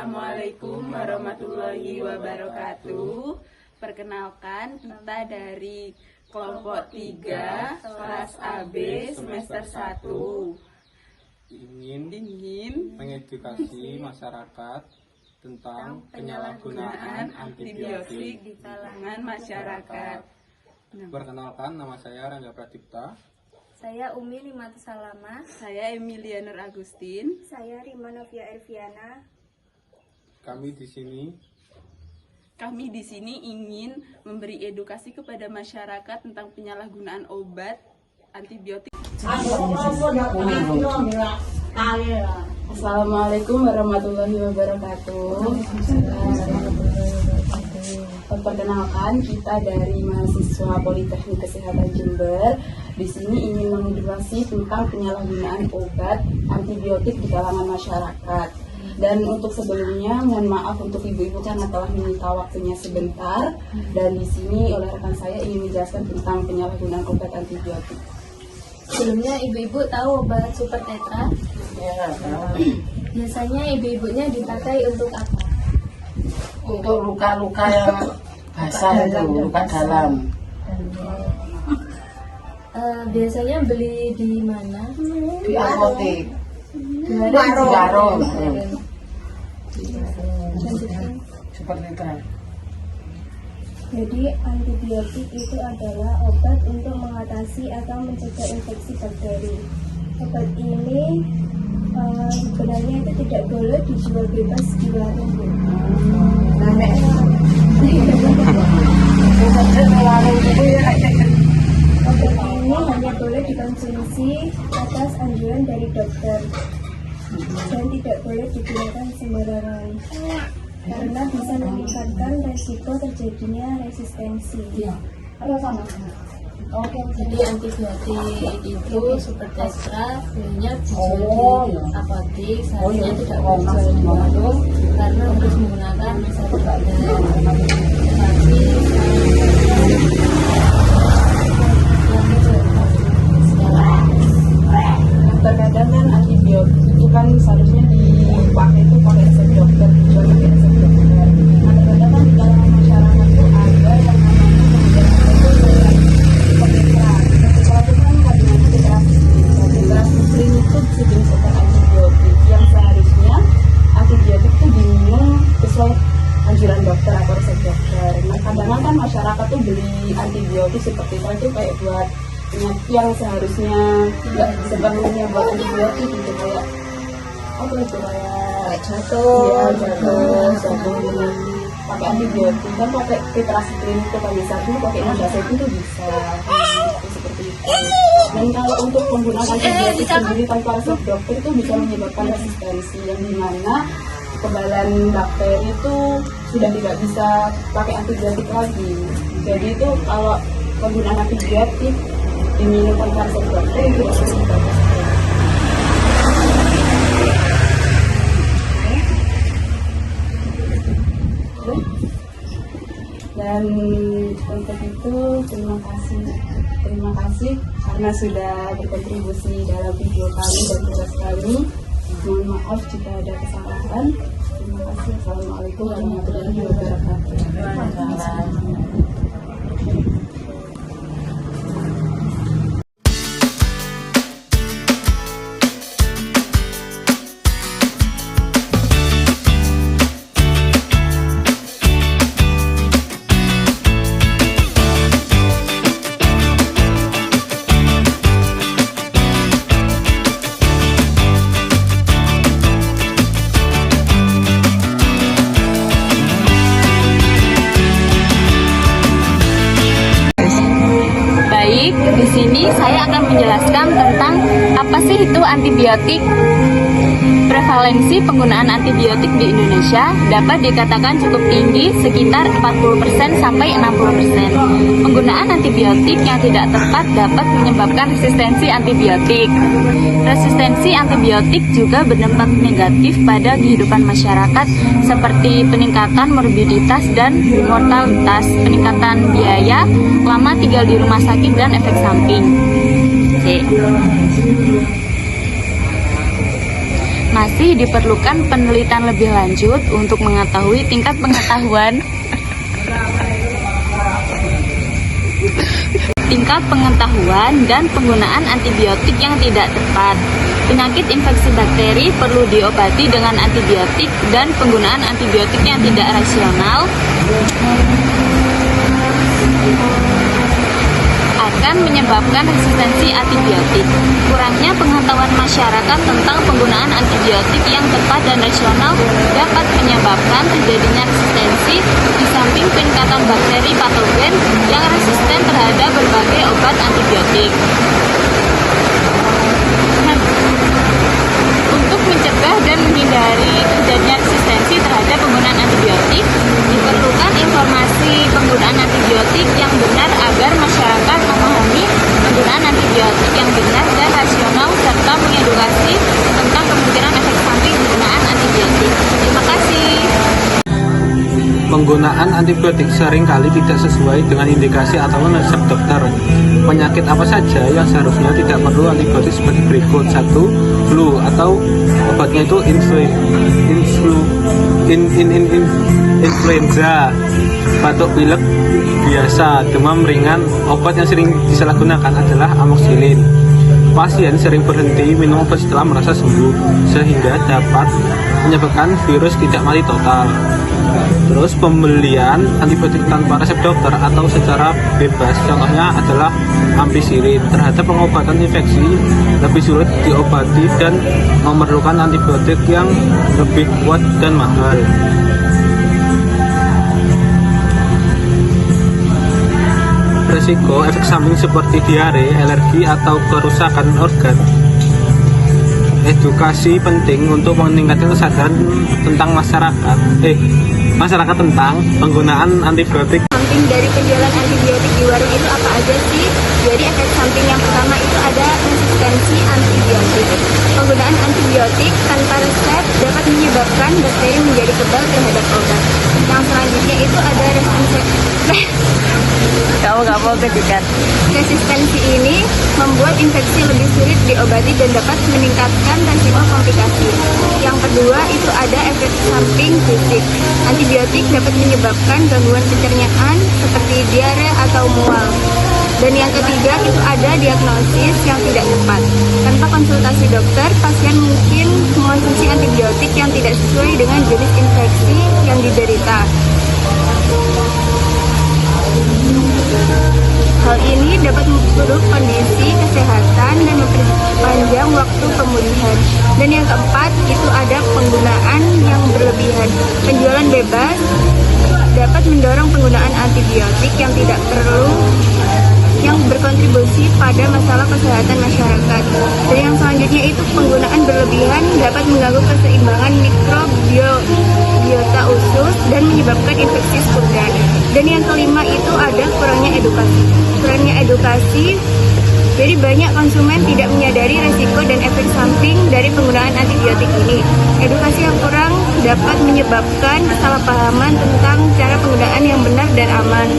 Assalamualaikum warahmatullahi wabarakatuh. Perkenalkan, kita dari kelompok 3 kelas AB semester 1 ingin mengedukasi masyarakat tentang penyalahgunaan antibiotik di kalangan masyarakat. Perkenalkan, nama saya Rangga Pradipta. Saya Umi Limatu Salama. Saya Emilia Nur Agustin. Saya Rima Novia Erviana. Kami di sini ingin memberi edukasi kepada masyarakat tentang penyalahgunaan obat antibiotik. Assalamualaikum warahmatullahi wabarakatuh. Perkenalkan, kita dari mahasiswa Politeknik Kesehatan Jember. Di sini ingin mengedukasi tentang penyalahgunaan obat antibiotik di kalangan masyarakat. Dan untuk sebelumnya, mohon maaf untuk ibu-ibu karena telah meminta waktunya sebentar. Dan di sini oleh rekan saya ingin menjelaskan tentang penyalahgunaan obat antibiotik. Sebelumnya ibu-ibu tahu obat Super Tetra? Ya, Biasanya ibu-ibunya dipakai untuk apa? untuk luka-luka yang basah itu, luka dalam. Biasanya beli di mana? Di apotek, di warung. Seperti itu. Jadi antibiotik itu adalah obat untuk mengatasi atau mencegah infeksi bakteri. Obat ini sebenarnya itu tidak boleh dijual bebas di warung. Obat ini hanya boleh dikonsumsi atas anjuran dari dokter dan tidak boleh digunakan sembarangan karena bisa meningkatkan resiko terjadinya resistensi. Jadi antibiotik itu Super Tetra belinya dijual di apotek, seharusnya tidak boleh dijual di warung karena harus menggunakan resep dokter. Terkadang kan antibiotik itu kan seharusnya dipakai itu pakai resep dokter, dijual pakai resep dokter. Nah, terkadang kan di kalangan masyarakat itu ada yang namanya pemberian seperti keras. Kalau itu kan kandungannya tetrasiklim itu sejenis obat antibiotik yang seharusnya antibiotik itu diminum sesuai anjuran dokter atau resep dokter. Nah, kadang kan masyarakat tuh beli antibiotik seperti itu kayak buat penyakit yang seharusnya nggak sepenuhnya buat antibiotik gitu, kayak apa itu kayak jatuh pakai antibiotik kan pakai tetrasiklim itu kan seharusnya pakai nonjasetin itu bisa seperti itu. Dan kalau untuk penggunaan antibiotik sendiri tanpa resep dokter itu bisa menyebabkan resistensi yang dimana kekebalan bakteri itu sudah tidak bisa pakai antibiotik lagi. Jadi itu kalau penggunaan antibiotik diminum tanpa resep dokter itu bisa menyebabkan. Dan untuk itu terima kasih karena sudah berkontribusi dalam video kami dan tugas kami. Mohon maaf jika ada kesalahan. Terima kasih. Assalamualaikum warahmatullahi wabarakatuh. Di sini saya akan menjelaskan tentang apa sih itu antibiotik. Prevalensi penggunaan antibiotik di Indonesia dapat dikatakan cukup tinggi, sekitar 40% sampai 60%. Penggunaan antibiotik yang tidak tepat dapat menyebabkan resistensi antibiotik. Resistensi antibiotik juga berdampak negatif pada kehidupan masyarakat seperti peningkatan morbiditas dan mortalitas, peningkatan biaya, lama tinggal di rumah sakit dan efek samping. Masih diperlukan penelitian lebih lanjut untuk mengetahui tingkat pengetahuan dan penggunaan antibiotik yang tidak tepat. Penyakit infeksi bakteri perlu diobati dengan antibiotik, dan penggunaan antibiotik yang tidak rasional akan menyebabkan resistensi antibiotik. Kurangnya pengetahuan masyarakat tentang penggunaan antibiotik yang tepat dan rasional dapat menyebabkan terjadinya resistensi, di samping peningkatan bakteri patogen yang resisten terhadap berbagai obat antibiotik. Untuk mencegah dan menghindari terjadinya resistensi terhadap penggunaan antibiotik, diperlukan informasi penggunaan antibiotik yang benar agar masyarakat memahami penggunaan antibiotik yang benar dan rasional, serta mengedukasi tentang kemungkinan efek samping penggunaan antibiotik. Terima kasih. Penggunaan antibiotik seringkali tidak sesuai dengan indikasi atau resep dokter. Penyakit apa saja yang seharusnya tidak perlu antibiotik seperti berikut. 1. Flu atau obatnya itu influenza, batuk pilek biasa, demam ringan. Obat yang sering disalahgunakan adalah amoxicillin. Pasien sering berhenti minum obat setelah merasa sembuh, sehingga dapat menyebabkan virus tidak mati total. Terus pembelian antibiotik tanpa resep dokter atau secara bebas, contohnya adalah ampicillin. Terhadap pengobatan infeksi lebih sulit diobati dan memerlukan antibiotik yang lebih kuat dan mahal. Resiko efek samping seperti diare, alergi, atau kerusakan organ. Edukasi penting untuk meningkatkan kesadaran tentang masyarakat tentang penggunaan antibiotik. Samping dari penjualan antibiotik di warung itu apa aja sih? Jadi efek samping yang pertama itu ada resistensi antibiotik. Penggunaan antibiotik tanpa resep dapat menyebabkan bakteri menjadi kebal terhadap obat. Yang selanjutnya itu ada resistensi ini membuat infeksi lebih sulit diobati dan dapat meningkatkan resiko komplikasi. Yang kedua itu ada efek samping fisik. Antibiotik dapat menyebabkan gangguan pencernaan seperti diare atau mual. Dan yang ketiga itu ada diagnosis yang tidak tepat. Tanpa konsultasi dokter, pasien mungkin mengonsumsi antibiotik yang tidak sesuai dengan jenis infeksi yang diderita. Hal ini dapat memperburuk kondisi kesehatan dan memperpanjang waktu pemulihan. Dan yang keempat itu ada penggunaan yang berlebihan. Penjualan bebas dapat mendorong penggunaan antibiotik yang tidak perlu, yang berkontribusi pada masalah kesehatan masyarakat. Dan yang selanjutnya itu penggunaan berlebihan dapat mengganggu keseimbangan mikrobiota usus dan menyebabkan infeksi sekunder. Dan yang kelima itu ada kurangnya edukasi. Jadi banyak konsumen tidak menyadari resiko dan efek samping dari penggunaan antibiotik ini. Edukasi yang kurang dapat menyebabkan kesalahpahaman tentang cara penggunaan yang benar dan aman.